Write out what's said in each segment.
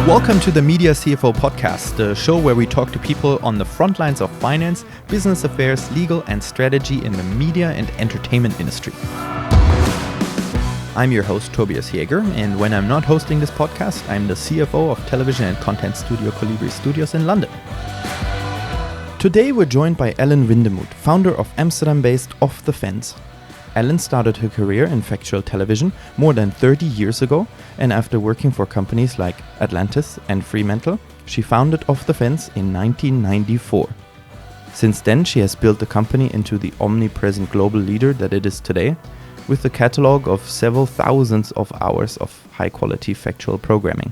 Welcome to the Media CFO podcast, the show where we talk to people on the front lines of finance, business affairs, legal, and strategy in the media and entertainment industry. I'm your host, Tobias Jaeger, and when I'm not hosting this podcast, I'm the CFO of television and content studio Colibri Studios in London. Today we're joined by Ellen Windemuth, founder of Amsterdam-based Off the Fence. Ellen started her career in Factual television more than 30 years ago, and after working for companies like Atlantis and Fremantle, she founded Off the Fence in 1994. Since then, she has built the company into the omnipresent global leader that it is today, with a catalog of several thousands of hours of high-quality factual programming.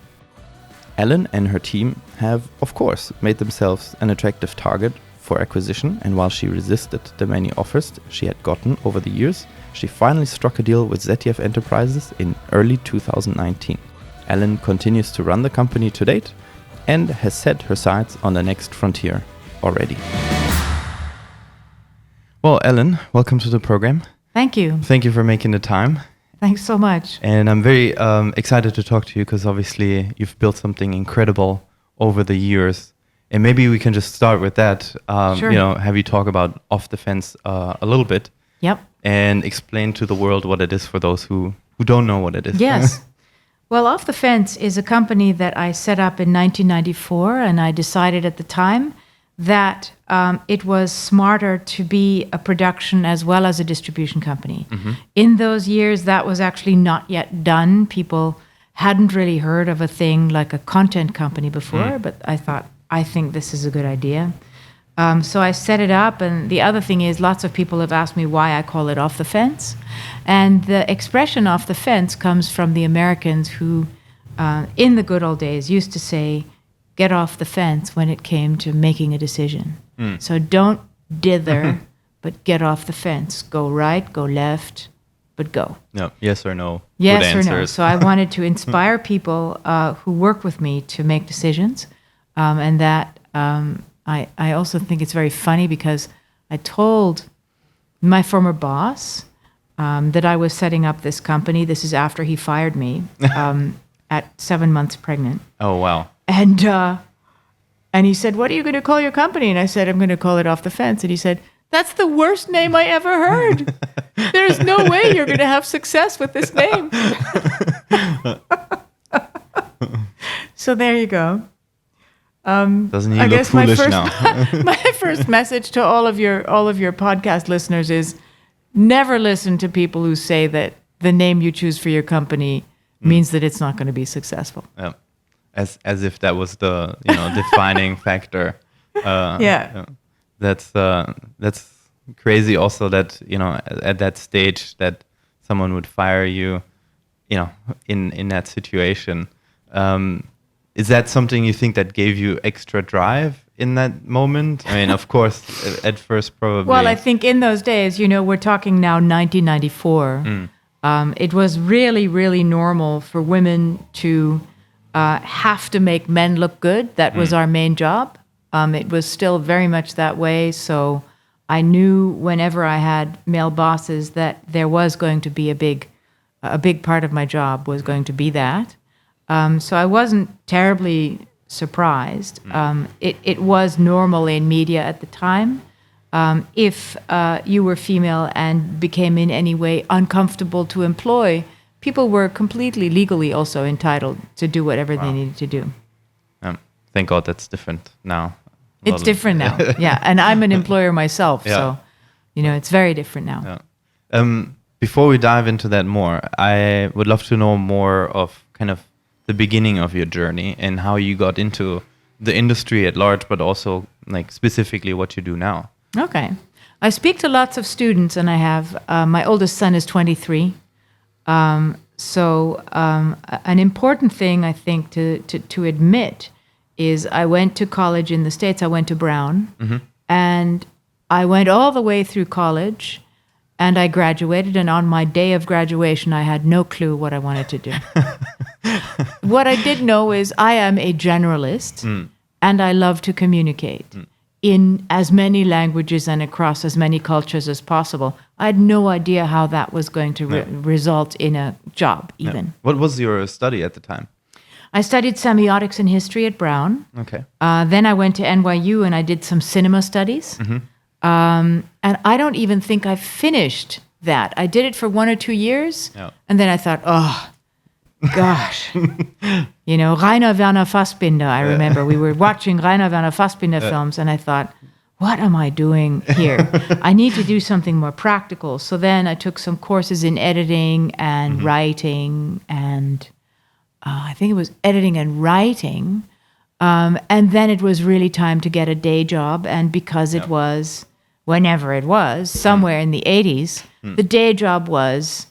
Ellen and her team have, of course, made themselves an attractive target for acquisition, and while she resisted the many offers she had gotten over the years, she finally struck a deal with ZDF Enterprises in early 2019. Ellen continues to run the company to date and has set her sights on the next frontier already. Well, Ellen, welcome to the program. Thank you. Thank you for making the time. Thanks so much. And I'm very excited to talk to you because obviously you've built something incredible over the years. And maybe we can just start with that. Sure. Have you talk about Off the Fence a little bit. Yep. And explain to the world what it is for those who don't know what it is. Yes. Well, Off the Fence is a company that I set up in 1994, and I decided at the time that it was smarter to be a production as well as a distribution company. Mm-hmm. In those years, that was actually not yet done. People hadn't really heard of a thing like a content company before, but I think this is a good idea. So I set it up, and the other thing is lots of people have asked me why I call it Off the Fence. And the expression off the fence comes from the Americans who, in the good old days, used to say, get off the fence when it came to making a decision. So don't dither, but get off the fence. Go right, go left, but go. No, yes or no. Yes good or no. answers. So I wanted to inspire people who work with me to make decisions. And that I also think it's very funny because I told my former boss that I was setting up this company. This is after he fired me at 7 months pregnant. Oh, wow. And he said, what are you going to call your company? And I said, I'm going to call it Off the Fence. And he said, that's the worst name I ever heard. There's no way you're going to have success with this name. So there you go. Doesn't he look foolish now? My first message to all of your podcast listeners is never listen to people who say that the name you choose for your company means that it's not going to be successful. Yeah. As if that was the defining factor. That's crazy. Also, that at that stage that someone would fire you, in that situation. Is that something you think that gave you extra drive in that moment? I mean, of course, at first probably. Well, I think in those days, we're talking now 1994. It was really, really normal for women to have to make men look good. That was our main job. It was still very much that way. So I knew whenever I had male bosses that there was going to be a big part of my job was going to be that. So I wasn't terribly surprised. It was normal in media at the time. If you were female and became in any way uncomfortable to employ, people were completely legally also entitled to do whatever they needed to do. Thank God that's different now. It's different now, yeah. And I'm an employer myself, so it's very different now. Yeah. Before we dive into that more, I would love to know more of kind of the beginning of your journey and how you got into the industry at large, but also like specifically what you do now. Okay. I speak to lots of students, and I have, my oldest son is 23. So an important thing I think to admit is I went to college in the States. I went to Brown, and I went all the way through college, and I graduated. And on my day of graduation, I had no clue what I wanted to do. What I did know is I am a generalist, and I love to communicate in as many languages and across as many cultures as possible. I had no idea how that was going to result in a job, even. What was your study at the time? I studied semiotics and history at Brown. Okay. Then I went to NYU and I did some cinema studies. And I don't even think I finished that. I did it for 1 or 2 years. Yeah. And then I thought, oh, gosh. Rainer Werner Fassbinder, I remember. We were watching Rainer Werner Fassbinder films and I thought, what am I doing here? I need to do something more practical. So then I took some courses in editing and writing and I think it was editing and writing. And then it was really time to get a day job. And because it was, whenever it was, somewhere in the 80s, the day job was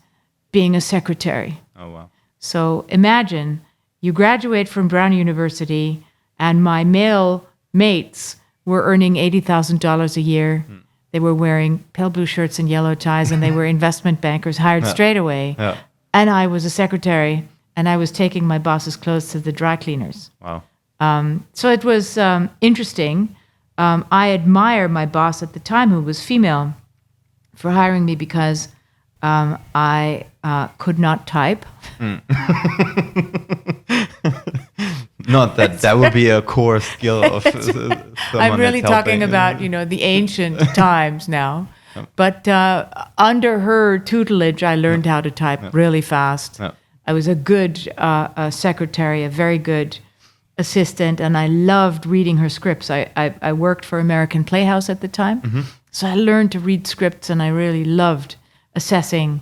being a secretary. Oh, wow. So imagine you graduate from Brown University and my male mates were earning $80,000 a year. They were wearing pale blue shirts and yellow ties and they were investment bankers hired straight away. Yeah. And I was a secretary and I was taking my boss's clothes to the dry cleaners. Wow. So it was interesting. I admire my boss at the time, who was female, for hiring me because I could not type. Not that would be a core skill of someone. I'm really talking about, the ancient times now. But under her tutelage, I learned how to type really fast. I was a good secretary, a very good assistant, and I loved reading her scripts. I worked for American Playhouse at the time, so I learned to read scripts, and I really loved assessing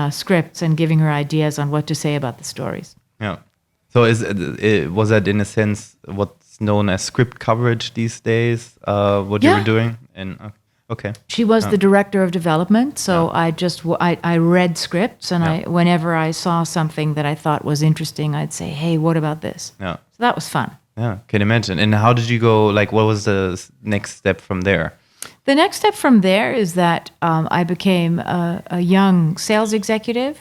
scripts and giving her ideas on what to say about the stories. Yeah. So was that in a sense what's known as script coverage these days? What you were doing? Okay. She was the director of development, so I read scripts, and whenever I saw something that I thought was interesting, I'd say, "Hey, what about this?" Yeah. So that was fun. Yeah, can imagine. And how did you go? Like, what was the next step from there? The next step from there is that I became a young sales executive,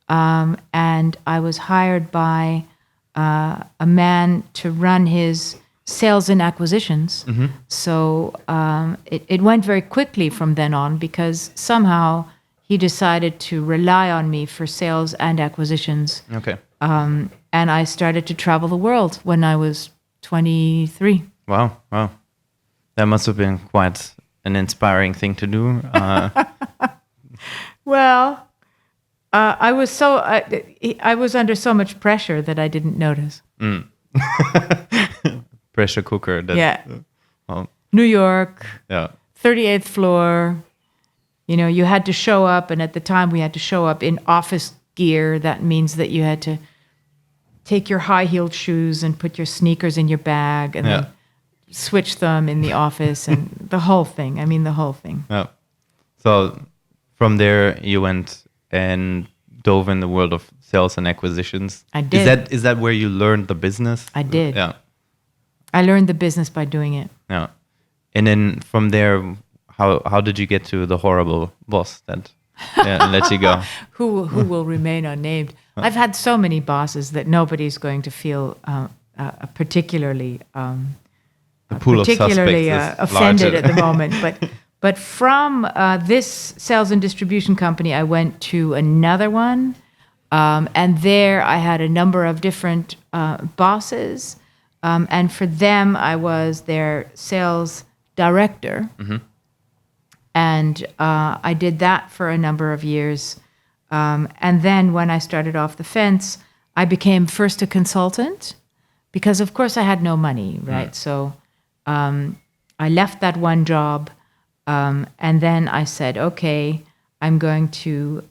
and I was hired by a man to run his sales and acquisitions. So it went very quickly from then on because somehow he decided to rely on me for sales and acquisitions. Okay. And I started to travel the world when I was 23. Wow. That must have been quite an inspiring thing to do. Well, I was under so much pressure that I didn't notice. Pressure cooker. New York. Yeah. 38th floor. You had to show up, and at the time we had to show up in office gear. That means that you had to take your high-heeled shoes and put your sneakers in your bag and then switch them in the office and the whole thing. The whole thing. Yeah. So from there you went and dove in the world of sales and acquisitions. I did. Is that where you learned the business? I did. Yeah. I learned the business by doing it. Yeah. And then from there, how did you get to the horrible boss that let you go? Who will remain unnamed. I've had so many bosses that nobody's going to feel particularly offended at the moment. But from this sales and distribution company, I went to another one, and there I had a number of different bosses, and for them I was their sales director, and I did that for a number of years. And then when I started Off the Fence, I became first a consultant because, of course, I had no money, right? So I left that one job, and then I said, okay, I'm going to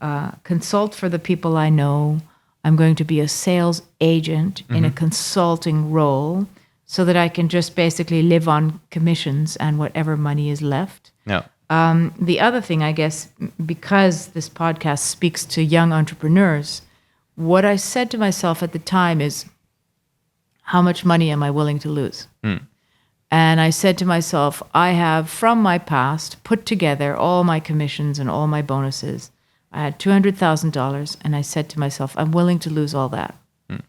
consult for the people I know. I'm going to be a sales agent in a consulting role so that I can just basically live on commissions and whatever money is left. Yeah. The other thing, I guess, because this podcast speaks to young entrepreneurs, what I said to myself at the time is, how much money am I willing to lose? And I said to myself, I have, from my past, put together all my commissions and all my bonuses. I had $200,000, and I said to myself, I'm willing to lose all that. Wow.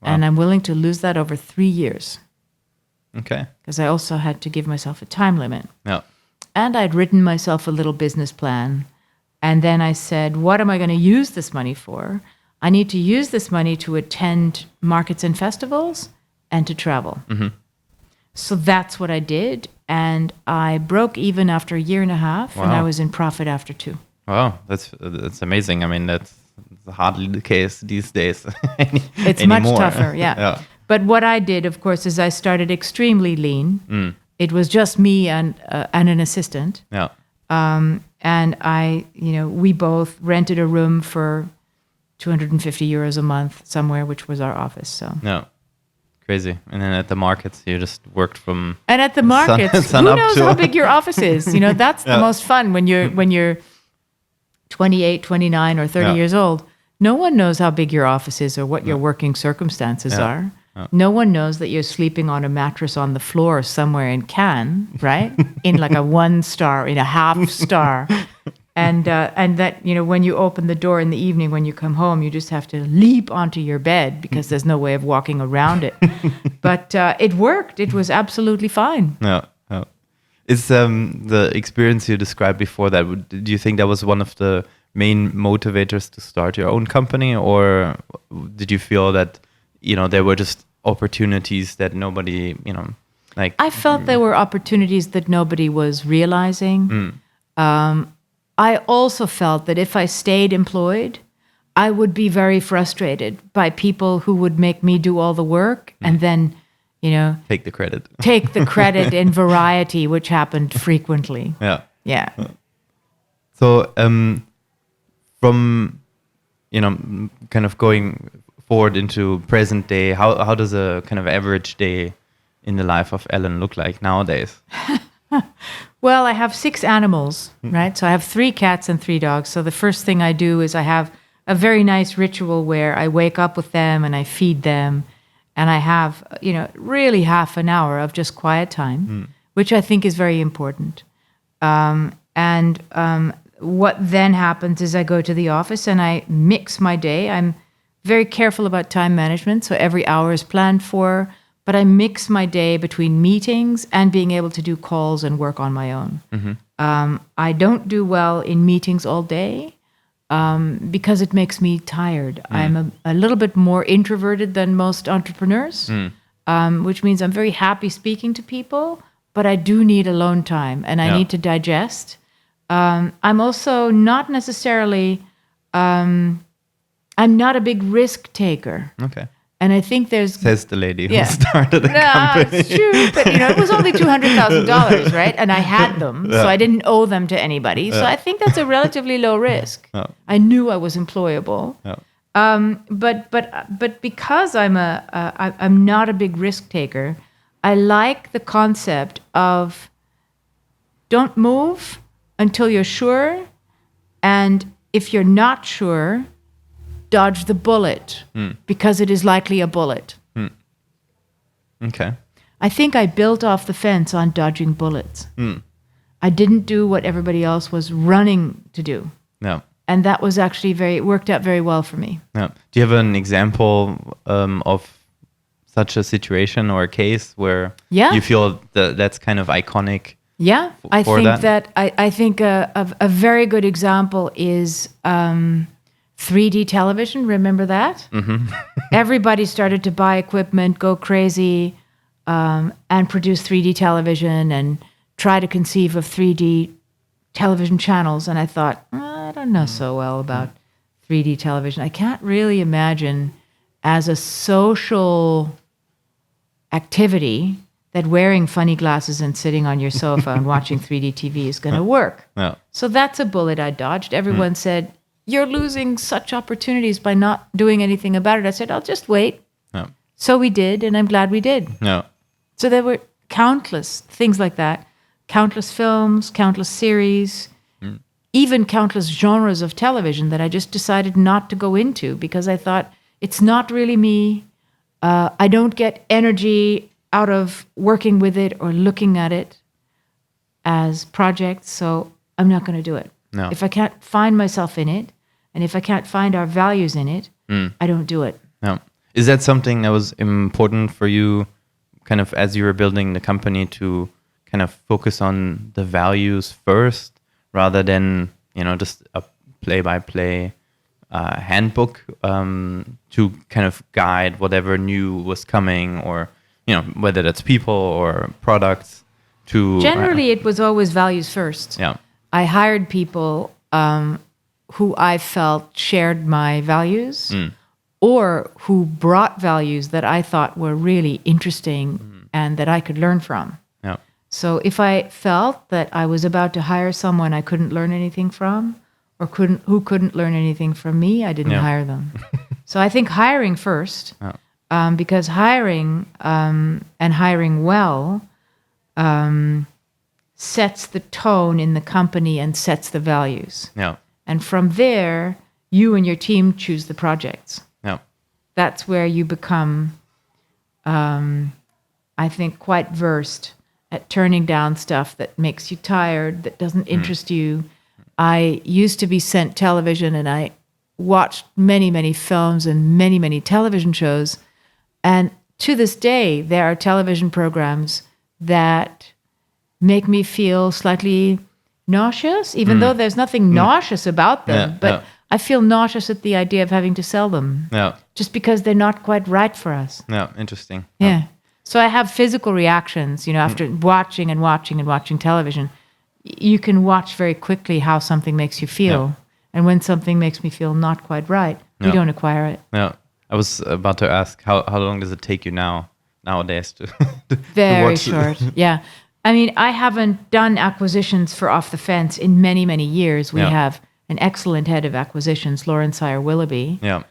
And I'm willing to lose that over 3 years. Okay. Because I also had to give myself a time limit. Yeah. And I'd written myself a little business plan. And then I said, what am I going to use this money for? I need to use this money to attend markets and festivals and to travel. So that's what I did. And I broke even after a year and a half, and I was in profit after 2. Wow, that's amazing. I mean, that's hardly the case these days. It's much tougher, yeah. But what I did, of course, is I started extremely lean. It was just me and an assistant. Yeah. And we both rented a room for 250 euros a month somewhere, which was our office. So yeah, crazy. And then at the markets, you just worked from and at the markets, sun who up knows to how big your office is? That's the most fun when you're 28, 29, or 30 years old. No one knows how big your office is or what your working circumstances are. No one knows that you're sleeping on a mattress on the floor somewhere in Cannes, right? In like a 1 star, in a half star. And that, when you open the door in the evening, when you come home, you just have to leap onto your bed because there's no way of walking around it. But it worked. It was absolutely fine. Yeah. Is the experience you described before that, do you think that was one of the main motivators to start your own company? Or did you feel that, there were just opportunities that nobody, I felt there were opportunities that nobody was realizing. I also felt that if I stayed employed, I would be very frustrated by people who would make me do all the work and then, take the credit. Take the credit in variety, which happened frequently. Yeah. So, from, kind of going forward into present day, how does a kind of average day in the life of Ellen look like nowadays? Well, I have 6 animals, right? So I have 3 cats and 3 dogs. So the first thing I do is I have a very nice ritual where I wake up with them and I feed them. And I have, really half an hour of just quiet time, which I think is very important. What then happens is I go to the office and I mix my day. I'm very careful about time management, so every hour is planned for, but I mix my day between meetings and being able to do calls and work on my own. I don't do well in meetings all day because it makes me tired. I'm a little bit more introverted than most entrepreneurs, which means I'm very happy speaking to people, but I do need alone time and I need to digest. I'm also not necessarily, I'm not a big risk taker. Okay. And I think Says the lady who started the company. It's true, but it was only $200,000, right? And I had them, so I didn't owe them to anybody. So I think that's a relatively low risk. I knew I was employable. But because I'm not a big risk taker, I like the concept of don't move until you're sure, and if you're not sure, dodge the bullet because it is likely a bullet. Okay. I think I built off the fence on dodging bullets. I didn't do what everybody else was running to do. No. And that was actually worked out very well for me. Yeah. Do you have an example of such a situation or a case where you feel that's kind of iconic? Yeah, I think a very good example is 3D television. Remember that? Everybody started to buy equipment, go crazy, and produce 3D television and try to conceive of 3D television channels. And I thought, I don't know so well about 3D television. I can't really imagine as a social activity that wearing funny glasses and sitting on your sofa and watching 3D TV is going to work. Yeah. So that's a bullet I dodged. Everyone said, you're losing such opportunities by not doing anything about it. I said, I'll just wait. Yeah. So we did, and I'm glad we did. Yeah. So there were countless things like that, countless films, countless series, even countless genres of television that I just decided not to go into because I thought, it's not really me. I don't get energy out of working with it or looking at it as projects, so I'm not going to do it. No. If I can't find myself in it, and if I can't find our values in it, I don't do it. No. Is that something that was important for you, kind of as you were building the company, to kind of focus on the values first, rather than just a play-by-play handbook to kind of guide whatever new was coming, or whether that's people or products. Generally, it was always values first. Yeah, I hired people who I felt shared my values, or who brought values that I thought were really interesting and that I could learn from. yeah, So if I felt that I was about to hire someone I couldn't learn anything from, or who couldn't learn anything from me, I didn't hire them. So I think hiring first, because hiring and hiring well sets the tone in the company and sets the values. yeah, And from there, you and your team choose the projects. yeah, That's where you become, I think, quite versed at turning down stuff that makes you tired, that doesn't interest you. I used to be sent television, and I watched many, many films and many, many television shows. And to this day, there are television programs that make me feel slightly nauseous, even though there's nothing nauseous about them. But I feel nauseous at the idea of having to sell them. Yeah. Just because they're not quite right for us. Yeah, interesting. Yeah. So I have physical reactions, after watching and watching and watching television. You can watch very quickly how something makes you feel. Yeah. And when something makes me feel not quite right, we don't acquire it. Yeah. I was about to ask, how long does it take you nowadays to Very watch short. Yeah. I mean, I haven't done acquisitions for Off the Fence in many, many years. We have an excellent head of acquisitions, Lauren Sire-Willoughby. Yeah.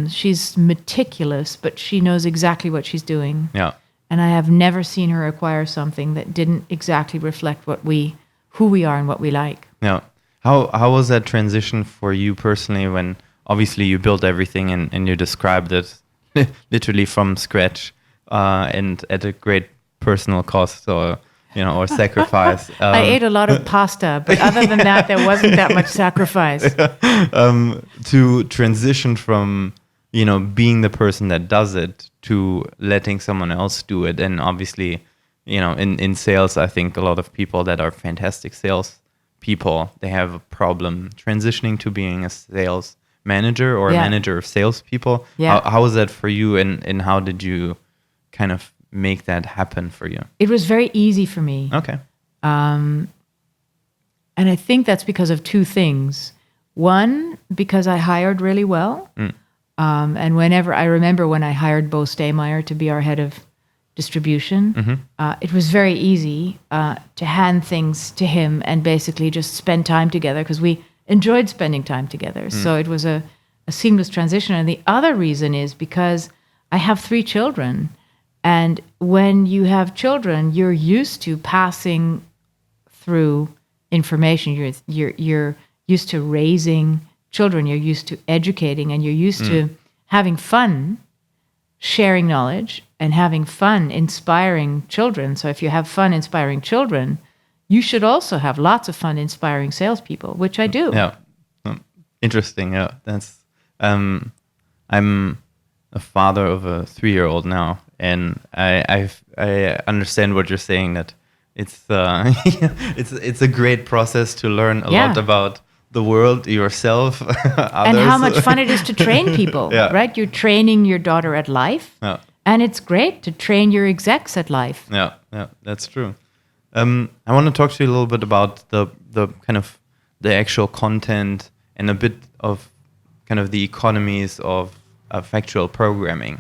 She's meticulous, but she knows exactly what she's doing. Yeah. And I have never seen her acquire something that didn't exactly reflect who we are and what we like. Yeah. How was that transition for you personally, when obviously you built everything and you described it literally from scratch and at a great personal cost or sacrifice? I ate a lot of pasta, but other than that, there wasn't that much sacrifice. To transition from being the person that does it to letting someone else do it. And obviously, in sales, I think a lot of people that are fantastic sales people, they have a problem transitioning to being a sales manager or a manager of salespeople. Yeah. How was that for you, and how did you kind of make that happen for you? It was very easy for me. Okay. And I think that's because of two things. One, because I hired really well. And I remember when I hired Bo Staymeyer to be our head of distribution, it was very easy to hand things to him and basically just spend time together, because we enjoyed spending time together. So it was a seamless transition. And the other reason is because I have 3 children. And when you have children, you're used to passing through information. You're used to raising children. You're used to educating, and you're used to having fun, sharing knowledge, and having fun inspiring children. So if you have fun inspiring children, you should also have lots of fun inspiring salespeople, which I do. Yeah, interesting. Yeah, that's. I'm a father of a 3-year-old now, and I understand what you're saying. That it's it's a great process to learn a lot about the world, yourself, others. And how much fun it is to train people. Right? You're training your daughter at life, and it's great to train your execs at life. Yeah, that's true. I want to talk to you a little bit about the kind of the actual content and a bit of kind of the economies of factual programming.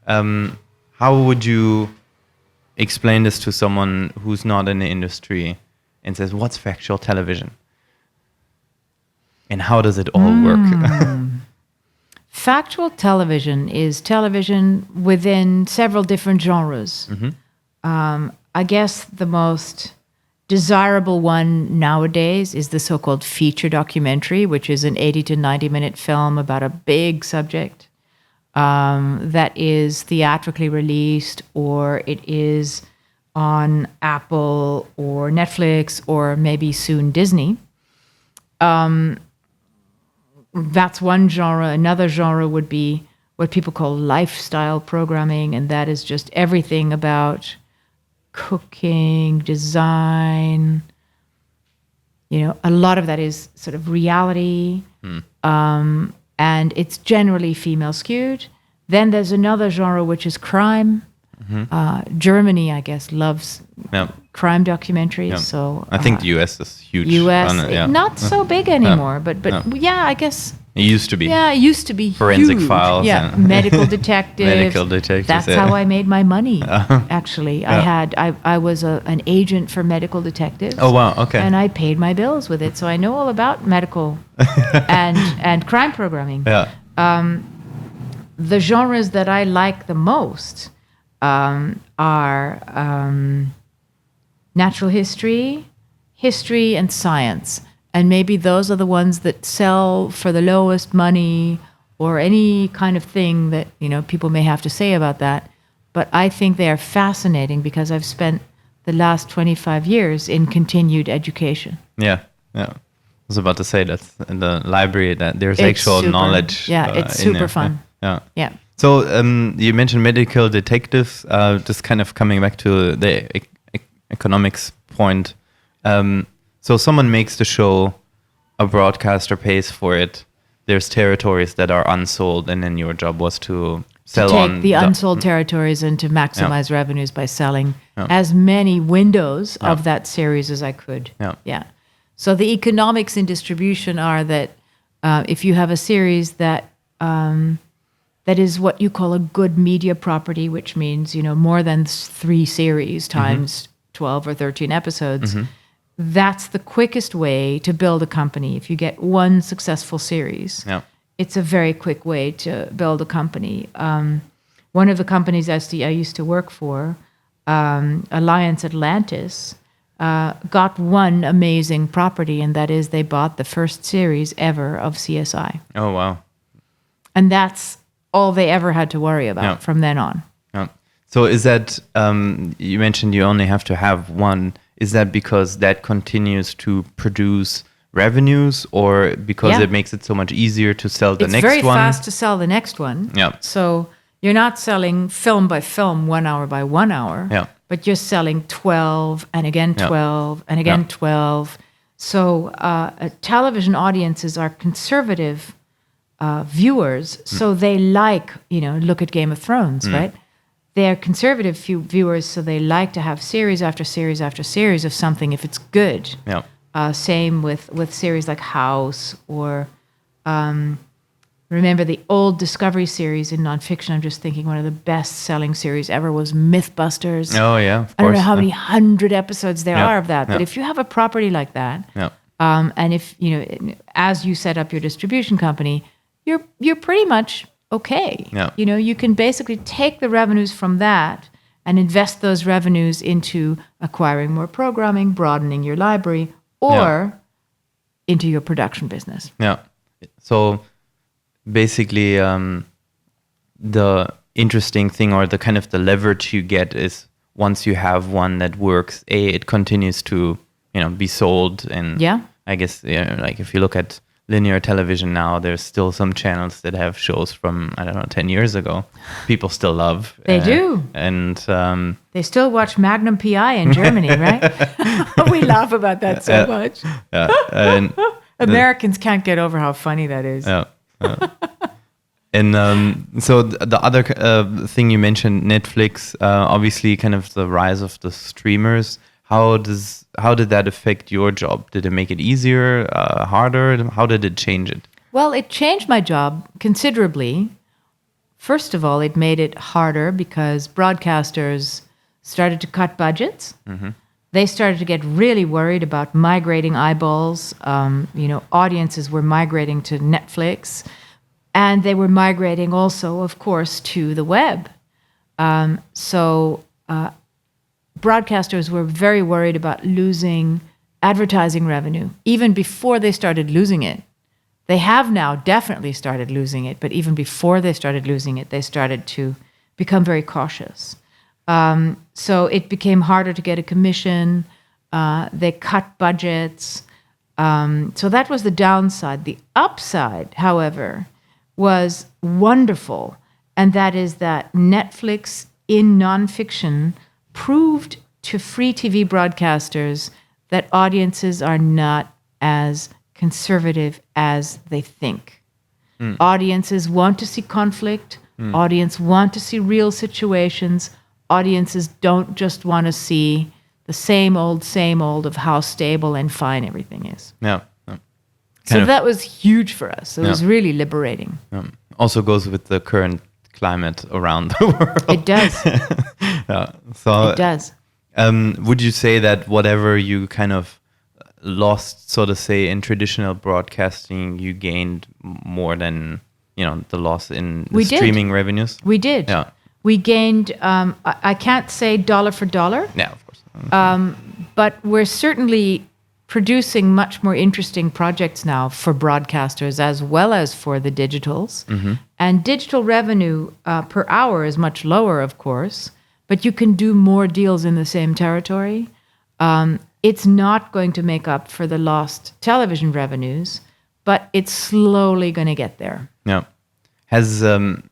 How would you explain this to someone who's not in the industry and says, what's factual television? And how does it all work? Factual television is television within several different genres. I guess the most desirable one nowadays is the so-called feature documentary, which is an 80 to 90-minute film about a big subject that is theatrically released, or it is on Apple or Netflix or maybe soon Disney. That's one genre. Another genre would be what people call lifestyle programming, and that is just everything about cooking, design. A lot of that is sort of reality. and it's generally female skewed. Then there's another genre which is crime. Germany, I guess, loves crime documentaries. Yeah. So I think the US is huge. US, on it, not so big anymore, but I guess it used to be. Yeah, it used to be Forensic huge. Files. Yeah, medical detective. Medical detectives. That's how I made my money. Actually, I was an agent for medical detectives. Oh wow, okay. And I paid my bills with it, so I know all about medical and crime programming. Yeah. The genres that I like the most are natural history, history, and science. And maybe those are the ones that sell for the lowest money or any kind of thing that, people may have to say about that. But I think they are fascinating because I've spent the last 25 years in continued education. Yeah. I was about to say that in the library that there's It's actual super, knowledge. it's super fun. Yeah. So you mentioned medical detectives, just kind of coming back to the economics point. So someone makes the show, a broadcaster pays for it. There's territories that are unsold, and then your job was to sell take the unsold territories and to maximize revenues by selling as many windows of that series as I could. Yeah. So the economics in distribution are that if you have a series that is what you call a good media property, which means more than 3 series times 12 or 13 episodes. That's the quickest way to build a company. If you get one successful series, it's a very quick way to build a company. One of the companies I used to work for, Alliance Atlantis, got one amazing property, and that is they bought the first series ever of CSI. Oh, wow. And that's all they ever had to worry about from then on. So is that, you mentioned you only have to have one. Is that because that continues to produce revenues, or because it makes it so much easier to sell the next one? It's very fast to sell the next one. Yeah. So you're not selling film by film, 1 hour by 1 hour. Yeah. But you're selling 12 and again 12 and again 12. So television audiences are conservative viewers. So they like, look at Game of Thrones, right? They're conservative viewers, so they like to have series after series after series of something if it's good. Yeah. Same with series like House or remember the old Discovery series in nonfiction. I'm just thinking one of the best-selling series ever was Mythbusters. Oh, yeah, of course. I don't know how many 100 episodes there are of that, but if you have a property like that, and if, as you set up your distribution company, you're pretty much okay. Yeah. You can basically take the revenues from that and invest those revenues into acquiring more programming, broadening your library, or into your production business. Yeah. So basically, the interesting thing, or the kind of the leverage you get, is once you have one that works, it continues to be sold. And I guess like if you look at linear television now, there's still some channels that have shows from, 10 years ago. People still love. They do. And they still watch Magnum PI in Germany, right? We laugh about that so much. And Americans can't get over how funny that is. And so the other thing you mentioned, Netflix, obviously kind of the rise of the streamers. How did that affect your job? Did it make it easier, harder? How did it change it? Well, it changed my job considerably. First of all, it made it harder because broadcasters started to cut budgets. They started to get really worried about migrating eyeballs. Audiences were migrating to Netflix, and they were migrating also, of course, to the web. Broadcasters were very worried about losing advertising revenue, even before they started losing it. They have now definitely started losing it, but even before they started losing it, they started to become very cautious. So it became harder to get a commission. They cut budgets. So that was the downside. The upside, however, was wonderful, and that is that Netflix in nonfiction proved to free TV broadcasters that audiences are not as conservative as they think. Audiences want to see conflict. Audience want to see real situations. Audiences don't just want to see the same old of how stable and fine everything is. Yeah. So that was huge for us. It was really liberating. Also goes with the current climate around the world. It does. So it does. Would you say that whatever you kind of lost, so to say, in traditional broadcasting, you gained more than, the loss in the streaming revenues? We did. Yeah. We gained, I can't say dollar for dollar. Yeah, of course. But we're certainly producing much more interesting projects now for broadcasters as well as for the digitals. And digital revenue per hour is much lower, of course, but you can do more deals in the same territory. It's not going to make up for the lost television revenues, but it's slowly going to get there. Yeah. Has the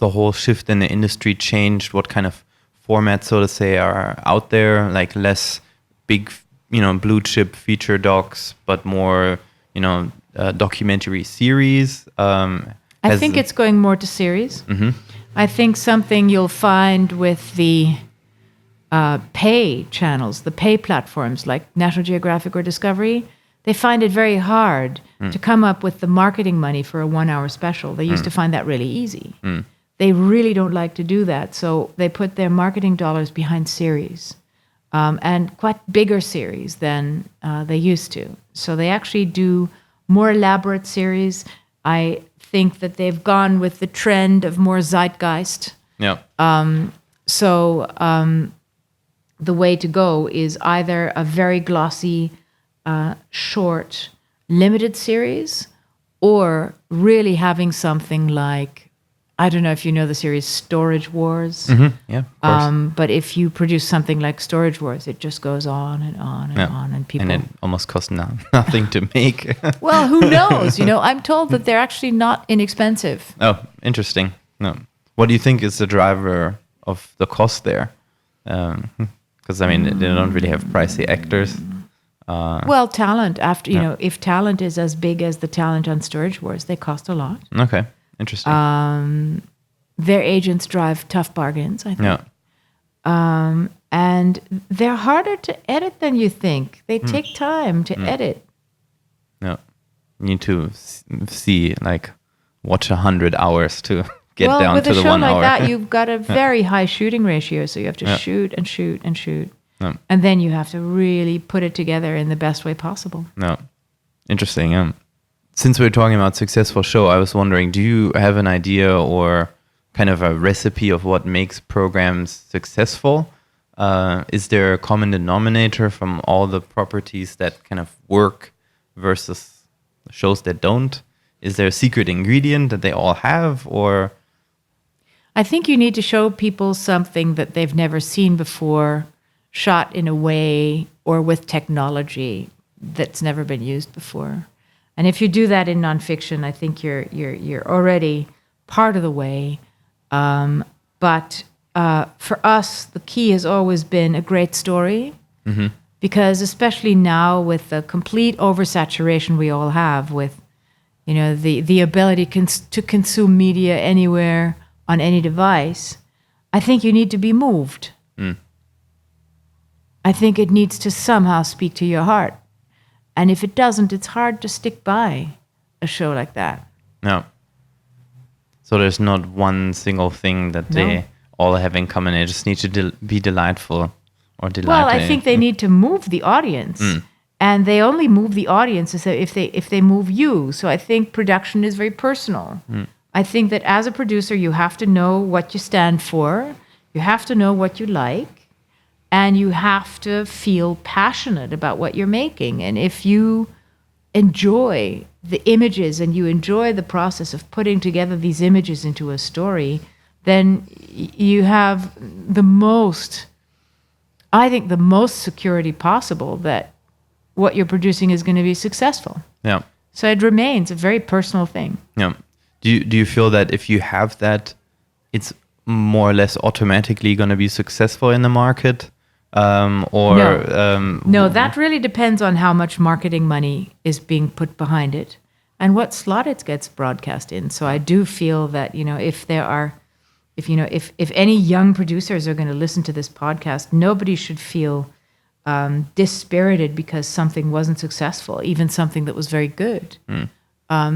whole shift in the industry changed what kind of formats, so to say, are out there? Like less big, blue chip feature docs, but more, documentary series? I think it's going more to series. I think something you'll find with the pay channels, the pay platforms like National Geographic or Discovery, they find it very hard to come up with the marketing money for a 1-hour special. They used to find that really easy. They really don't like to do that. So they put their marketing dollars behind series, and quite bigger series than they used to. So they actually do more elaborate series. I think that they've gone with the trend of more zeitgeist. Yeah. The way to go is either a very glossy, short, limited series, or really having something like, I don't know if you know the series Storage Wars. Yeah, of course. But if you produce something like Storage Wars, it just goes on and on and on, and people. And it almost costs nothing to make. Well, who knows? I'm told that they're actually not inexpensive. Oh, interesting. No, what do you think is the driver of the cost there? Because they don't really have pricey actors. Well, talent. If talent is as big as the talent on Storage Wars, they cost a lot. Okay. Interesting. Their agents drive tough bargains, I think. Yeah. And they're harder to edit than you think. They take time to edit. Yeah. You need to watch 100 hours to get down to the 1 hour. With a show like that, you've got a very high shooting ratio, so you have to shoot and shoot and shoot. Yeah. And then you have to really put it together in the best way possible. No. Interesting. Since we're talking about successful show, I was wondering, do you have an idea or kind of a recipe of what makes programs successful? Is there a common denominator from all the properties that kind of work versus shows that don't? Is there a secret ingredient that they all have, or? I think you need to show people something that they've never seen before, shot in a way or with technology that's never been used before. And if you do that in nonfiction, I think you're already part of the way. But for us, the key has always been a great story, because especially now with the complete oversaturation we all have with, the ability to consume media anywhere on any device, I think you need to be moved. I think it needs to somehow speak to your heart. And if it doesn't, it's hard to stick by a show like that. No. So there's not one single thing that they all have in common. They just need to be delightful or delighted. Well, I think they need to move the audience. And they only move the audience if they move you. So I think production is very personal. I think that as a producer, you have to know what you stand for. You have to know what you like. And you have to feel passionate about what you're making. And if you enjoy the images and you enjoy the process of putting together these images into a story, then you have the most security possible that what you're producing is going to be successful. Yeah. So it remains a very personal thing. Yeah. Do you feel that if you have that, it's more or less automatically going to be successful in the market? No, that really depends on how much marketing money is being put behind it. and what slot it gets broadcast in. So I do feel that, if any young producers are going to listen to this podcast, nobody should feel dispirited because something wasn't successful, even something that was very good.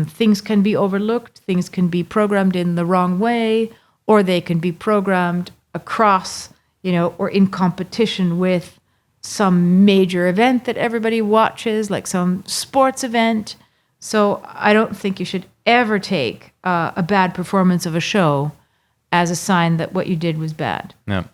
Things can be overlooked, things can be programmed in the wrong way, or they can be programmed across, or in competition with some major event that everybody watches, like some sports event. So I don't think you should ever take a bad performance of a show as a sign that what you did was bad. Yeah.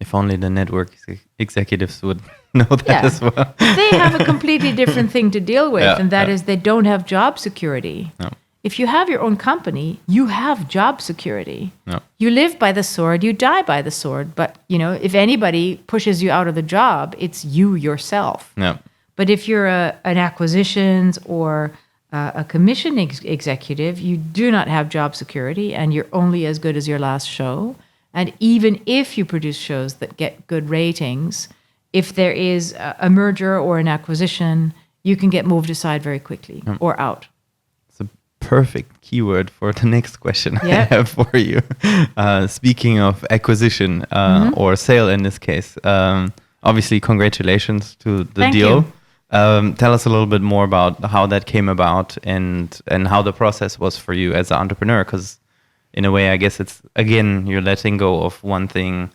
If only the network executives would know that as well. They have a completely different thing to deal with, and that is they don't have job security. No. If you have your own company, you have job security. No. You live by the sword, you die by the sword. But, if anybody pushes you out of the job, it's you yourself. No. But if you're an acquisitions or a commission executive, you do not have job security, and you're only as good as your last show. And even if you produce shows that get good ratings, if there is a merger or an acquisition, you can get moved aside very quickly or out. It's a perfect keyword for the next question I have for you. Speaking of acquisition or sale in this case, obviously congratulations to the Thank deal. you. Tell us a little bit more about how that came about and how the process was for you as an entrepreneur, because in a way, I guess it's, again, you're letting go of one thing,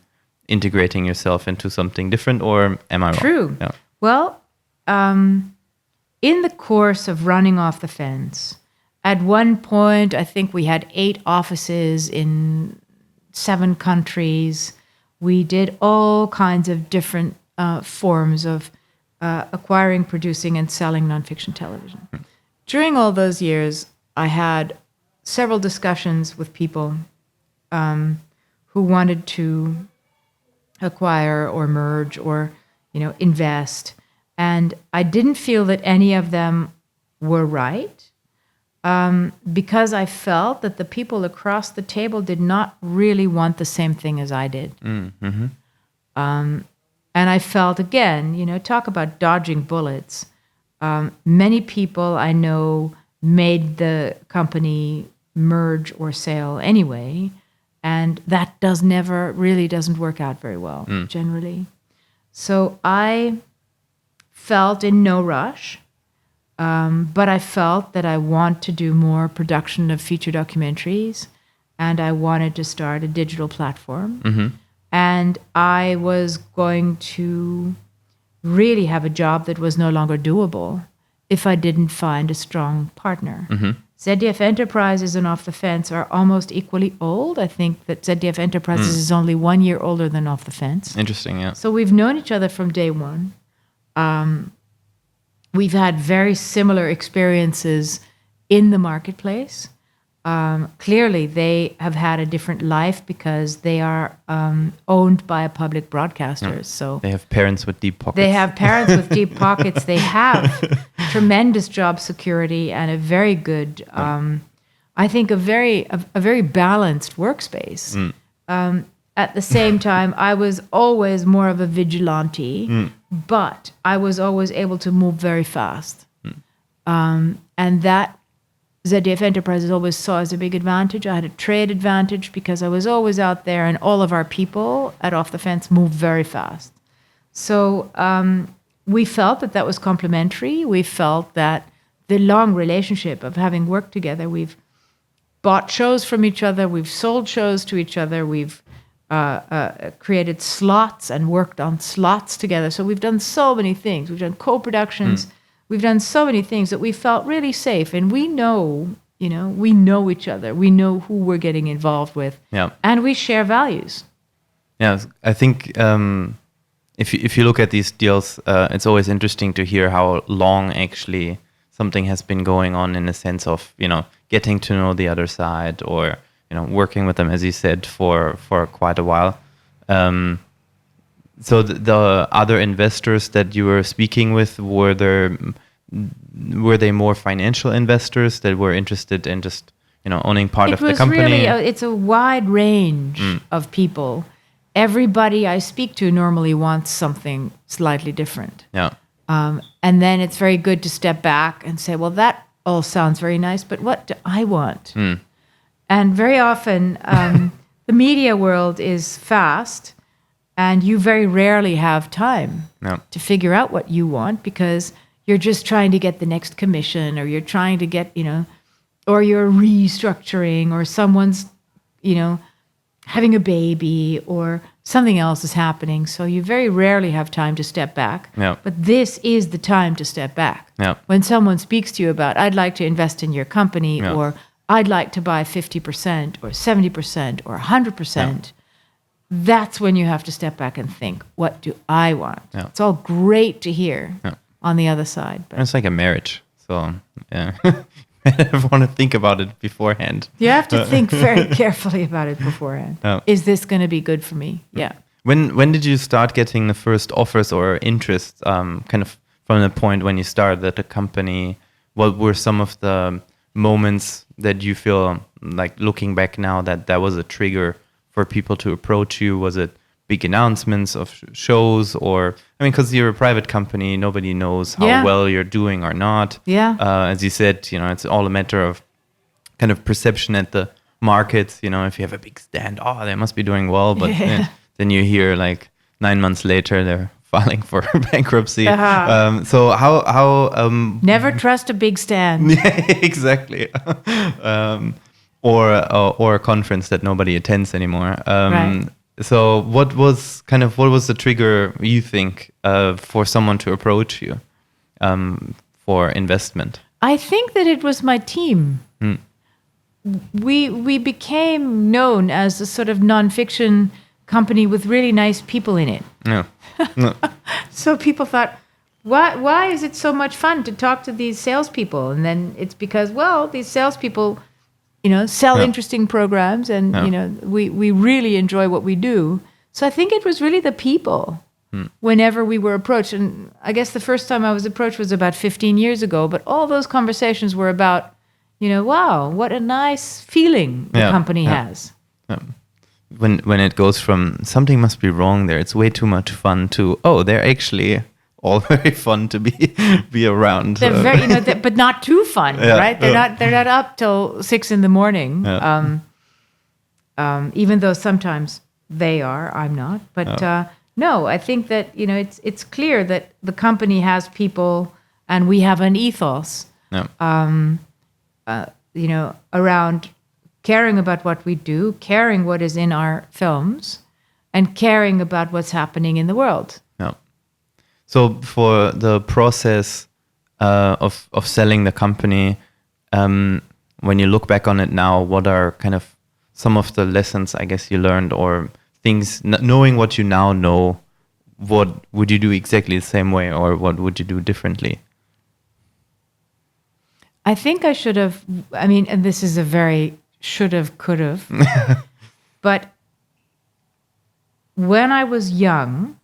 integrating yourself into something different, or am I wrong? True. Yeah. Well, in the course of running off the fence, at one point, I think we had 8 offices in 7 countries. We did all kinds of different forms of acquiring, producing, and selling nonfiction television. During all those years, I had several discussions with people who wanted to acquire or merge or, invest. And I didn't feel that any of them were right because I felt that the people across the table did not really want the same thing as I did. Mm-hmm. And I felt, again, talk about dodging bullets. Many people I know made the company merge or sale anyway, and that doesn't work out very well generally. So I felt in no rush, but I felt that I want to do more production of feature documentaries, and I wanted to start a digital platform. Mm-hmm. And I was going to really have a job that was no longer doable if I didn't find a strong partner. Mm-hmm. ZDF Enterprises and Off the Fence are almost equally old. I think that ZDF Enterprises is only 1 year older than Off the Fence. Interesting, yeah. So we've known each other from day one. We've had very similar experiences in the marketplace. Clearly, they have had a different life because they are owned by a public broadcaster. So they have parents with deep pockets. They have parents with deep pockets. They have tremendous job security and a very good, I think, a very balanced workspace. At the same time, I was always more of a vigilante, but I was always able to move very fast, and that ZDF Enterprises always saw as a big advantage. I had a trade advantage because I was always out there, and all of our people at Off the Fence moved very fast. So we felt that was complementary. We felt that the long relationship of having worked together, we've bought shows from each other, we've sold shows to each other, we've created slots and worked on slots together. So we've done so many things. We've done co-productions. We've done so many things that we felt really safe, and we know each other. We know who we're getting involved with, and we share values. Yeah, I think if you look at these deals, it's always interesting to hear how long actually something has been going on, in the sense of getting to know the other side, or working with them, as you said, for quite a while. So the other investors that you were speaking with, were they more financial investors that were interested in just owning part of the company? It's a wide range of people. Everybody I speak to normally wants something slightly different. Yeah. And then it's very good to step back and say, well, that all sounds very nice, but what do I want? And very often, the media world is fast, and you very rarely have time to figure out what you want, because you're just trying to get the next commission, or you're trying to get, or you're restructuring, or someone's, having a baby, or something else is happening. So you very rarely have time to step back. Yeah. But this is the time to step back. Yeah. When someone speaks to you about, I'd like to invest in your company, or I'd like to buy 50% or 70% or 100%, that's when you have to step back and think, what do I want? Yeah. It's all great to hear on the other side. But it's like a marriage. So, yeah. I want to think about it beforehand. You have to think very carefully about it beforehand. Yeah. Is this going to be good for me? Yeah. When did you start getting the first offers or interest, kind of from the point when you started at the company? What were some of the moments that you feel like, looking back now, that was a trigger for people to approach you? Was it big announcements of shows, or, because you're a private company, nobody knows how well you're doing or not. Yeah. As you said, it's all a matter of kind of perception at the markets. If you have a big stand, they must be doing well, but then you hear like 9 months later they're filing for bankruptcy. So how never trust a big stand. Yeah, exactly. Or a conference that nobody attends anymore. Right. So what was the trigger, you think, for someone to approach you for investment? I think that it was my team. We became known as a sort of nonfiction company with really nice people in it. No. So people thought, why is it so much fun to talk to these salespeople? And then it's because, these salespeople, sell interesting programs, and we really enjoy what we do. So I think it was really the people. Whenever we were approached, and I guess the first time I was approached was about 15 years ago, but all those conversations were about, wow, what a nice feeling the company has. When it goes from something must be wrong there, it's way too much fun, to they're actually all very fun to be around. They're very, but not too fun, right? They're not up till 6 a.m. Even though sometimes they are, I'm not. But no, I think that it's clear that the company has people, and we have an ethos. Around caring about what we do, caring what is in our films, and caring about what's happening in the world. So for the process of selling the company, when you look back on it now, what are kind of some of the lessons, I guess, you learned, or things, knowing what you now know, what would you do exactly the same way, or what would you do differently? I think I should have, and this is a very should have, could have, but when I was young,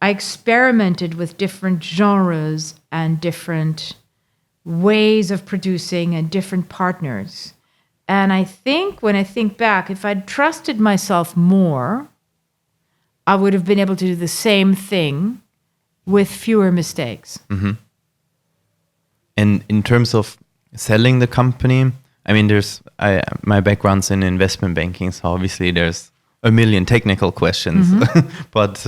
I experimented with different genres and different ways of producing and different partners. And I think when I think back, if I'd trusted myself more, I would have been able to do the same thing with fewer mistakes. Mm-hmm. And in terms of selling the company, my background's in investment banking, so obviously there's a million technical questions. Mm-hmm. But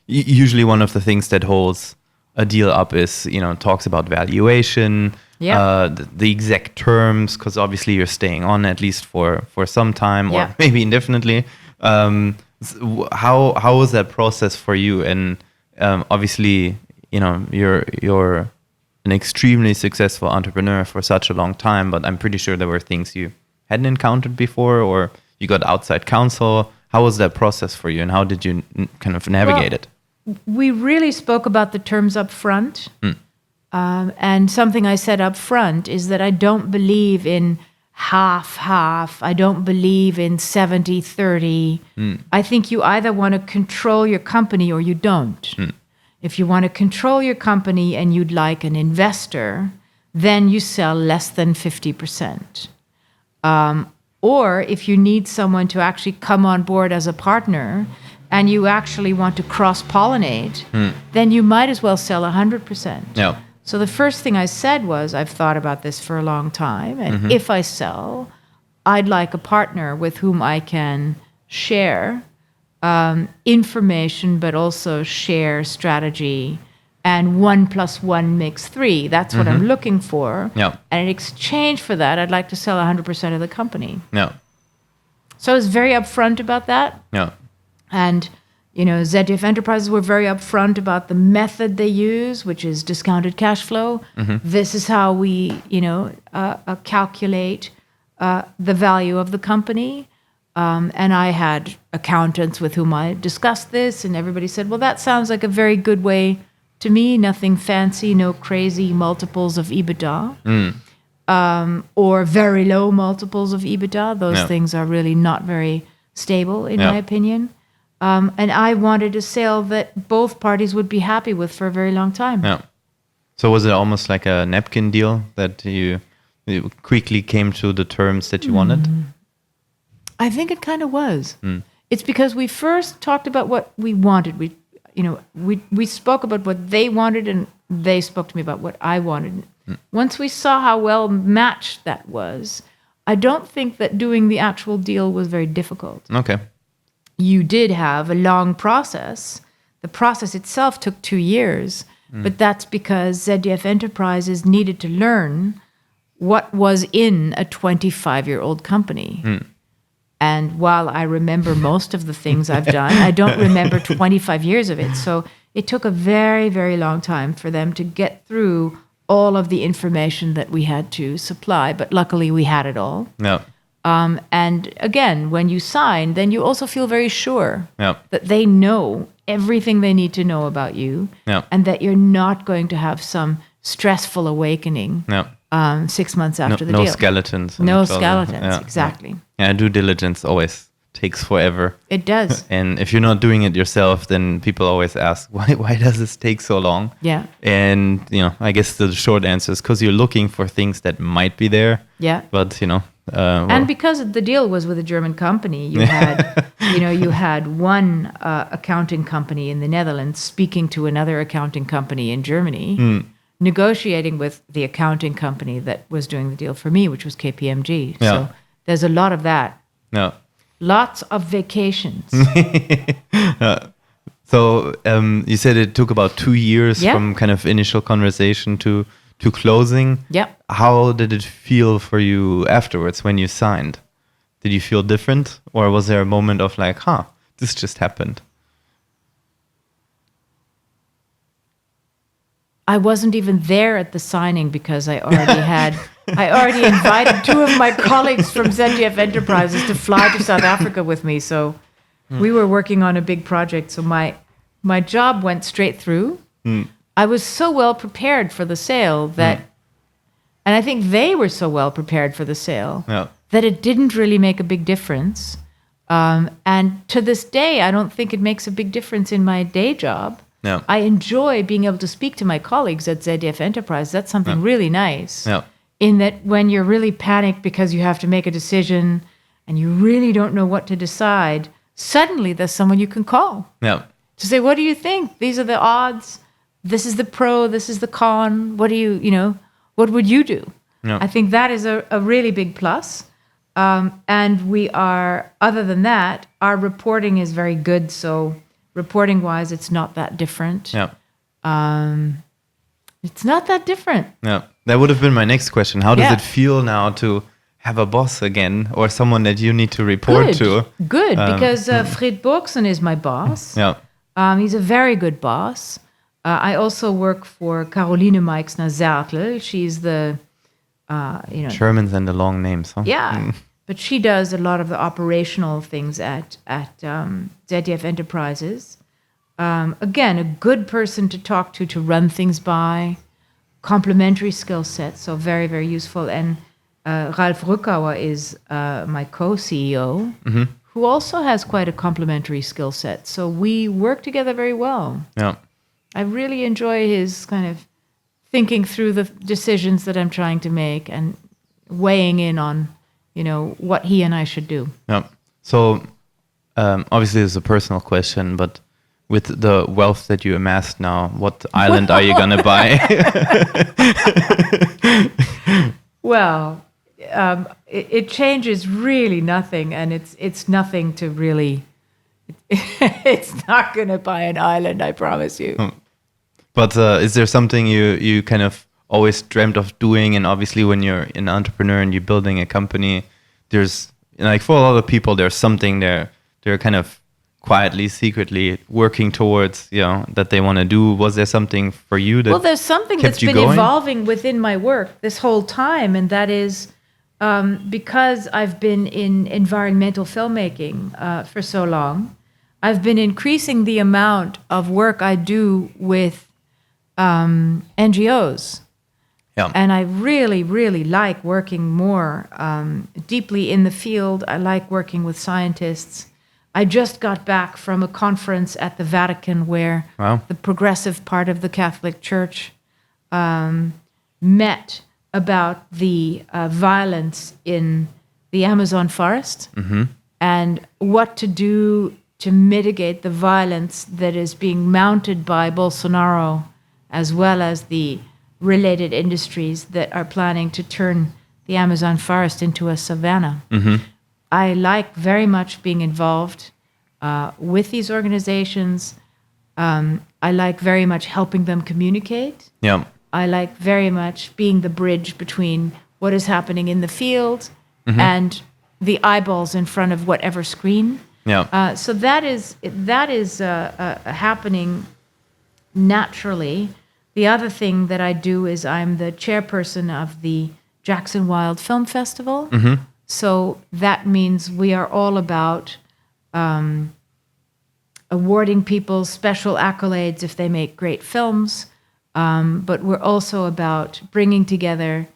usually one of the things that holds a deal up is, talks about valuation, the exact terms, because obviously you're staying on at least for some time, or maybe indefinitely. How was that process for you? And obviously, you're an extremely successful entrepreneur for such a long time, but I'm pretty sure there were things you hadn't encountered before, or you got outside counsel. How was that process for you, and how did you kind of navigate it? We really spoke about the terms up front. And something I said up front is that I don't believe in half. I don't believe in 70-30. I think you either want to control your company or you don't. If you want to control your company and you'd like an investor, then you sell less than 50%. Or if you need someone to actually come on board as a partner and you actually want to cross-pollinate, then you might as well sell 100%. Yeah. So the first thing I said was, I've thought about this for a long time, and if I sell, I'd like a partner with whom I can share information, but also share strategy. And 1 + 1 makes 3. That's what I'm looking for. Yeah. And in exchange for that, I'd like to sell 100% of the company. Yeah. So I was very upfront about that. Yeah. And, ZDF Enterprises were very upfront about the method they use, which is discounted cash flow. This is how we, calculate the value of the company. And I had accountants with whom I discussed this, and everybody said, well, that sounds like a very good way to me. Nothing fancy, no crazy multiples of EBITDA, or very low multiples of EBITDA. Those things are really not very stable, in my opinion. And I wanted a sale that both parties would be happy with for a very long time. Yeah. So was it almost like a napkin deal that you quickly came to the terms that you wanted? I think it kind of was. It's because we first talked about what we wanted. We spoke about what they wanted, and they spoke to me about what I wanted. Once we saw how well matched that was, I don't think that doing the actual deal was very difficult. Okay. You did have a long process. The process itself took 2 years, but that's because ZDF Enterprises needed to learn what was in a 25-year-old company. And while I remember most of the things I've done, I don't remember 25 years of it. So it took a very, very long time for them to get through all of the information that we had to supply. But luckily, we had it all. Yeah. And again, when you sign, then you also feel very sure that they know everything they need to know about you, and that you're not going to have some stressful awakening 6 months after the deal. No skeletons. No skeletons, exactly. Yeah, due diligence always takes forever. It does. And if you're not doing it yourself, then people always ask, why does this take so long? Yeah. And, I guess the short answer is because you're looking for things that might be there. Yeah. But, and because the deal was with a German company, you had, you had one accounting company in the Netherlands speaking to another accounting company in Germany, negotiating with the accounting company that was doing the deal for me, which was KPMG. Yeah. So there's a lot of that. Yeah. Lots of vacations. So you said it took about 2 years from kind of initial conversation to closing. Yeah. How did it feel for you afterwards when you signed? Did you feel different? Or was there a moment of like, this just happened? I wasn't even there at the signing because I already invited 2 of my colleagues from ZDF Enterprises to fly to South Africa with me. So we were working on a big project. So my job went straight through. I was so well prepared for the sale that, and I think they were so well prepared for the sale that it didn't really make a big difference. And to this day, I don't think it makes a big difference in my day job. Yeah. I enjoy being able to speak to my colleagues at ZDF Enterprise. That's something really nice. Yeah. In that when you're really panicked because you have to make a decision and you really don't know what to decide, suddenly there's someone you can call. Yeah. To say, what do you think? These are the odds. This is the pro. This is the con. What do what would you do? Yeah. I think that is a really big plus. And we are, other than that, our reporting is very good. So reporting-wise, it's not that different. Yeah. It's not that different. Yeah. That would have been my next question. How does it feel now to have a boss again or someone that you need to report to? Good, because Fred Borksen is my boss. Yeah. He's a very good boss. I also work for Caroline Meixner-Zertl. She's the, Germans and the long names, huh? Yeah. But she does a lot of the operational things at ZDF Enterprises. Again, a good person to talk to run things by, complementary skill sets, so very, very useful. And Ralf Rückauer is my co-CEO, who also has quite a complementary skill set. So we work together very well. Yeah. I really enjoy his kind of thinking through the decisions that I'm trying to make and weighing in on what he and I should do. Yeah. So obviously it's a personal question, but with the wealth that you amassed now, what island are you gonna buy? Well, it changes really nothing, and it's nothing to really. It's not going to buy an island, I promise you. But is there something you kind of always dreamt of doing? And obviously, when you're an entrepreneur and you're building a company, there's like for a lot of people, there's something they're kind of quietly, secretly working towards, that they want to do. Was there something for you that Well, there's something that's been evolving within my work this whole time, and that is because I've been in environmental filmmaking for so long, I've been increasing the amount of work I do with NGOs. Yeah. And I really, really like working more deeply in the field. I like working with scientists. I just got back from a conference at the Vatican where the progressive part of the Catholic Church met about the violence in the Amazon forest and what to do to mitigate the violence that is being mounted by Bolsonaro, as well as the related industries that are planning to turn the Amazon forest into a savanna. I like very much being involved with these organizations. I like very much helping them communicate. Yeah. I like very much being the bridge between what is happening in the field and the eyeballs in front of whatever screen. Yeah. So that is happening naturally. The other thing that I do is I'm the chairperson of the Jackson Wild Film Festival. So that means we are all about awarding people special accolades if they make great films, but we're also about bringing together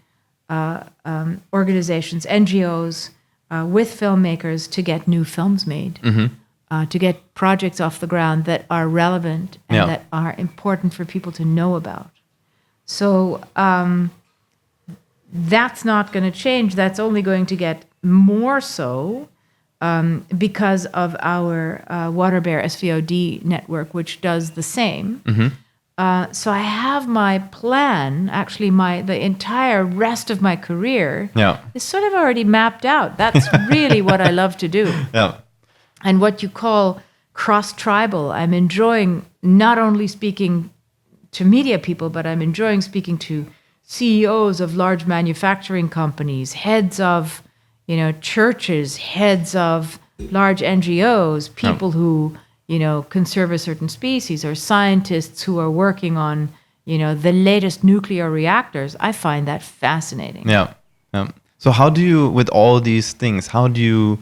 organizations, NGOs, with filmmakers to get new films made, to get projects off the ground that are relevant and that are important for people to know about. So that's not going to change. That's only going to get more so because of our Water Bear SVOD network, which does the same. So I have my plan, actually the entire rest of my career is sort of already mapped out. That's really what I love to do. And what you call cross-tribal, I'm enjoying not only speaking to media people, but I'm enjoying speaking to CEOs of large manufacturing companies, heads of churches, heads of large NGOs, people who conserve a certain species, or scientists who are working on, the latest nuclear reactors. I find that fascinating. Yeah. So how do you, with all these things, how do you,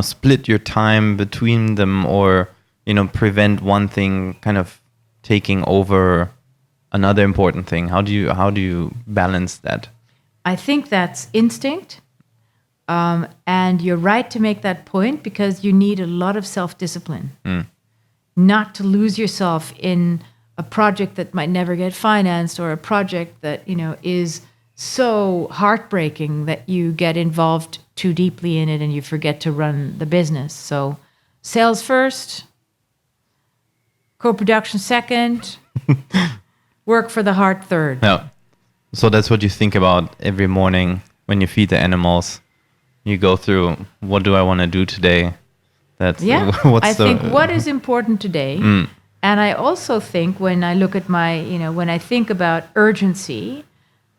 split your time between them, or, prevent one thing kind of taking over another important thing? How do you balance that? I think that's instinct. And you're right to make that point, because you need a lot of self-discipline. Not to lose yourself in a project that might never get financed, or a project that, is so heartbreaking that you get involved too deeply in it and you forget to run the business. So sales first, co-production second, work for the heart third. Yeah. So that's what you think about every morning when you feed the animals. You go through, what do I want to do today? I think what is important today. And I also think when I look at when I think about urgency,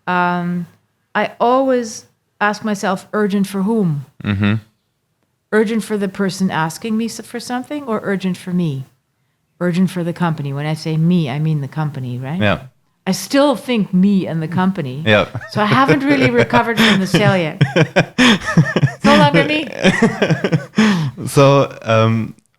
I always ask myself, urgent for whom? Urgent for the person asking me for something, or urgent for me? Urgent for the company. When I say me, I mean the company, right? Yeah. I still think me and the company. Yeah. So I haven't really recovered from the sale yet. It's no longer me. So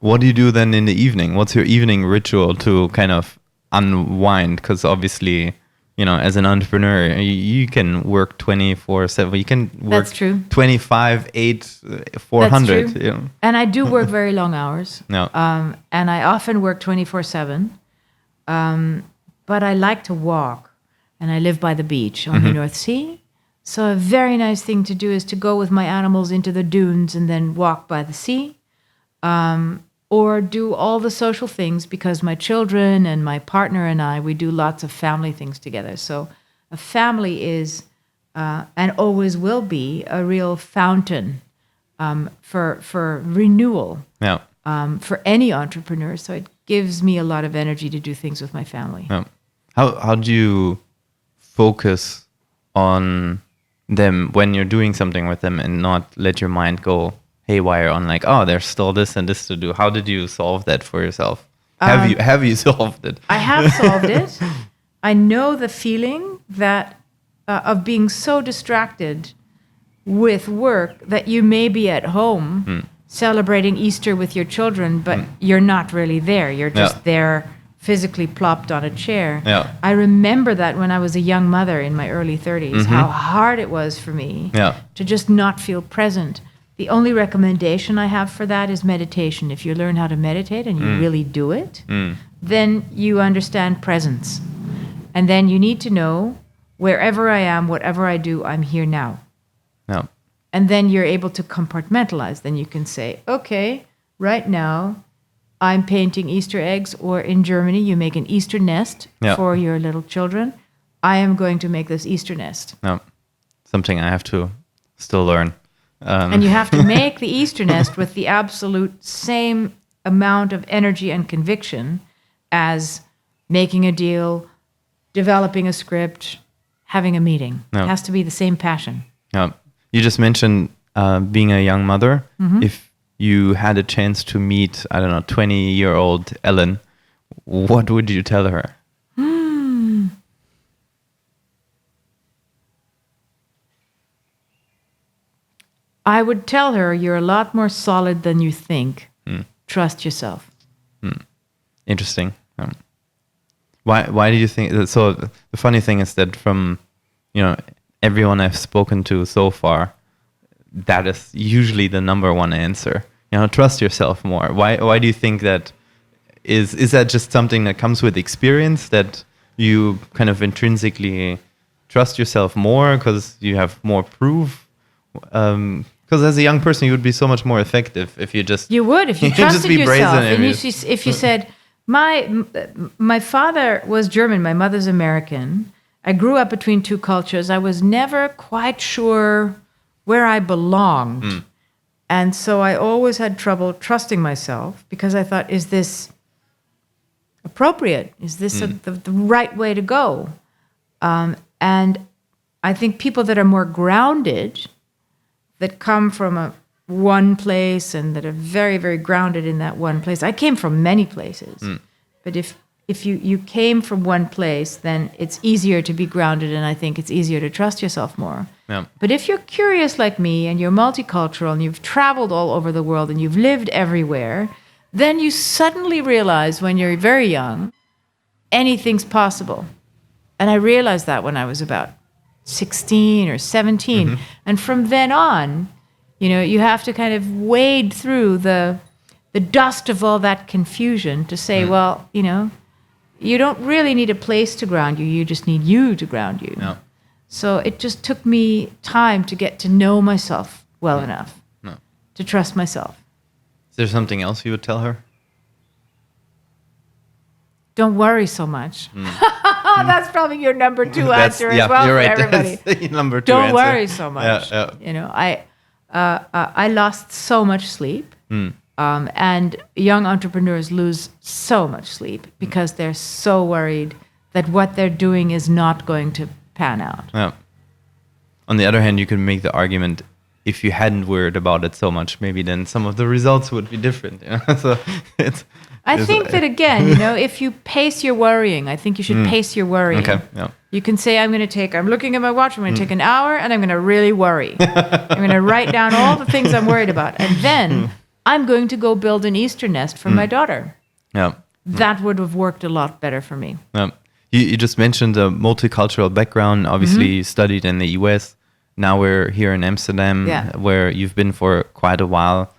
what do you do then in the evening? What's your evening ritual to kind of unwind? Because obviously, as an entrepreneur, you can work 24/7. You can work That's true. 25, 8, 400. That's true. And I do work very long hours. No. And I often work 24/7. But I like to walk, and I live by the beach on the North Sea. So a very nice thing to do is to go with my animals into the dunes and then walk by the sea. or do all the social things, because my children and my partner and I, we do lots of family things together. So a family is, and always will be, a real fountain for renewal Yeah. for any entrepreneur. So it gives me a lot of energy to do things with my family. Yeah. How do you focus on them when you're doing something with them and not let your mind go haywire on like, oh, there's still this and this to do? How did you solve that for yourself? Have you solved it? I have solved it. I know the feeling that of being so distracted with work that you may be at home celebrating Easter with your children, but you're not really there. You're just there physically plopped on a chair. Yeah. I remember that when I was a young mother in my early 30s, how hard it was for me to just not feel present. The only recommendation I have for that is meditation. If you learn how to meditate and you really do it, then you understand presence. And then you need to know, wherever I am, whatever I do, I'm here now. Yeah. And then you're able to compartmentalize. Then you can say, okay, right now I'm painting Easter eggs, or in Germany you make an Easter nest for your little children. I am going to make this Easter nest. Yeah. Something I have to still learn. And you have to make the Easter nest with the absolute same amount of energy and conviction as making a deal, developing a script, having a meeting. Yeah. It has to be the same passion. Yeah. You just mentioned being a young mother. If you had a chance to meet, I don't know, 20-year-old Ellen, what would you tell her? I would tell her, you're a lot more solid than you think. Trust yourself. Interesting. Why do you think? So the funny thing is that from, everyone I've spoken to so far, that is usually the number one answer. Trust yourself more. Why do you think that? Is that just something that comes with experience, that you kind of intrinsically trust yourself more because you have more proof? Because as a young person, you would be so much more effective if you just... You would, if you trusted just be yourself. brazen And if you said, my father was German, my mother's American. I grew up between two cultures. I was never quite sure where I belonged. And so I always had trouble trusting myself, because I thought, is this appropriate? Is this the right way to go? And I think people that are more grounded, that come from one place and that are very, very grounded in that one place. I came from many places. But if you came from one place, then it's easier to be grounded, and I think it's easier to trust yourself more. Yeah. But if you're curious like me, and you're multicultural, and you've traveled all over the world, and you've lived everywhere, then you suddenly realize when you're very young, anything's possible. And I realized that when I was about 16 or 17. And from then on, you have to kind of wade through the dust of all that confusion to say, well, you don't really need a place to ground you. You just need you to ground you. No. So it just took me time to get to know myself well enough to trust myself. Is there something else you would tell her? Don't worry so much. That's probably your number two answer as well, you're for right. everybody. That's the number two Don't answer. worry so much. Yeah. I lost so much sleep, and young entrepreneurs lose so much sleep because they're so worried that what they're doing is not going to pan out. Yeah. On the other hand, you could make the argument, if you hadn't worried about it so much, maybe then some of the results would be different. So I think that, again, if you pace your worrying, I think you should pace your worrying. Okay. Yeah. You can say, I'm looking at my watch, I'm going to take an hour, and I'm going to really worry. I'm going to write down all the things I'm worried about. And then I'm going to go build an Easter nest for my daughter. Yeah. That would have worked a lot better for me. Yeah. You just mentioned a multicultural background. Obviously, you studied in the US. Now we're here in Amsterdam, where you've been for quite a while.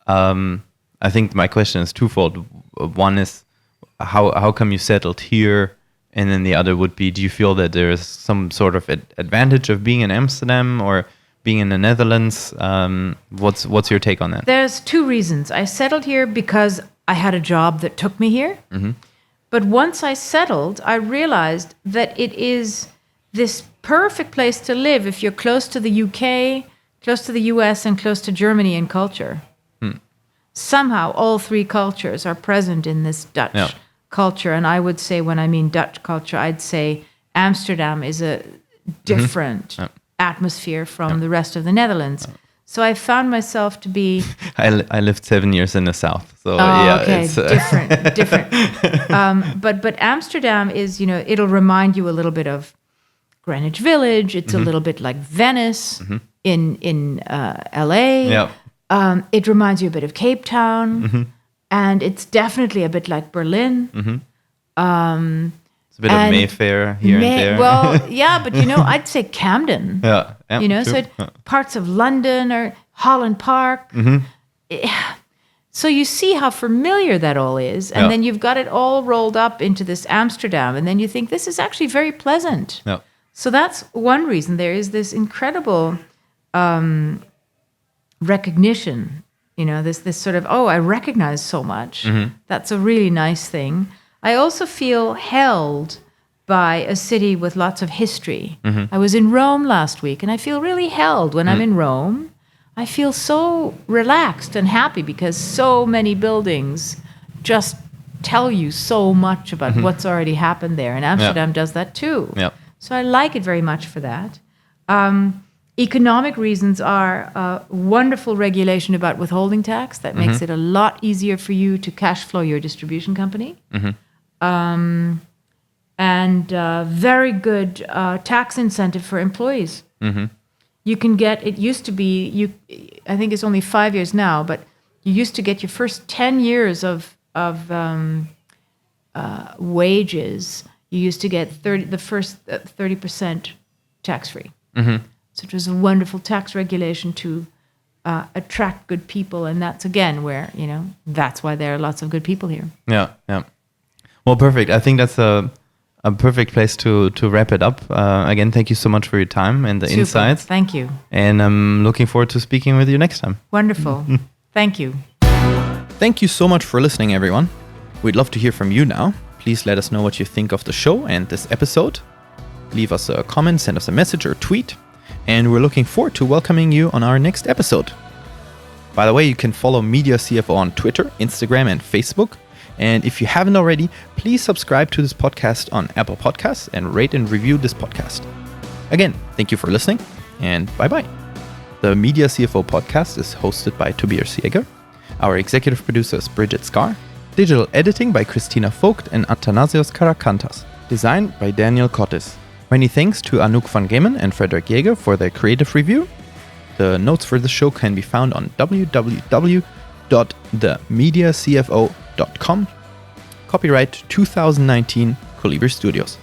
I think my question is twofold. One is, how come you settled here? And then the other would be, do you feel that there is some sort of advantage of being in Amsterdam or being in the Netherlands? What's your take on that? There's two reasons. I settled here because I had a job that took me here. But once I settled, I realized that it is this perfect place to live if you're close to the UK, close to the US, and close to Germany in culture. Somehow, all three cultures are present in this Dutch culture. And I would say, when I mean Dutch culture, I'd say Amsterdam is a different atmosphere from the rest of the Netherlands. So I found myself to be... I lived 7 years in the south, so okay, it's different. But Amsterdam is, it'll remind you a little bit of Greenwich Village. It's a little bit like Venice in LA. Yeah. It reminds you a bit of Cape Town, and it's definitely a bit like Berlin. It's a bit of Mayfair here and there. Well, yeah, but I'd say Camden. So parts of London or Holland Park. So you see how familiar that all is, and then you've got it all rolled up into this Amsterdam, and then you think this is actually very pleasant. So that's one reason. There is this incredible recognition. This sort of, I recognize so much. That's a really nice thing. I also feel held by a city with lots of history. I was in Rome last week, and I feel really held when I'm in Rome. I feel so relaxed and happy because so many buildings just tell you so much about what's already happened there. And Amsterdam does that too. So I like it very much for that. Economic reasons are wonderful regulation about withholding tax. That makes it a lot easier for you to cash flow your distribution company. And very good tax incentive for employees. You can get, it used to be, I think it's only 5 years now, but you used to get your first 10 years of wages. You used to get the first 30% tax-free. So it was a wonderful tax regulation to attract good people. And that's, again, where, that's why there are lots of good people here. Yeah. Well, perfect. I think that's a perfect place to wrap it up. Again, thank you so much for your time and the insights. Thank you. And I'm looking forward to speaking with you next time. Wonderful. Thank you. Thank you so much for listening, everyone. We'd love to hear from you now. Please let us know what you think of the show and this episode. Leave us a comment, send us a message or tweet. And we're looking forward to welcoming you on our next episode. By the way, you can follow Media CFO on Twitter, Instagram, and Facebook. And if you haven't already, please subscribe to this podcast on Apple Podcasts and rate and review this podcast. Again, thank you for listening, and bye-bye. The Media CFO podcast is hosted by Tobias Jaeger. Our executive producer is Bridget Scar. Digital editing by Christina Vogt and Athanasios Karakantas. Designed by Daniel Kottis. Many thanks to Anouk van Gemen and Frederick Jaeger for their creative review. The notes for the show can be found on www.themediacfo.com. Copyright 2019 Colibri Studios.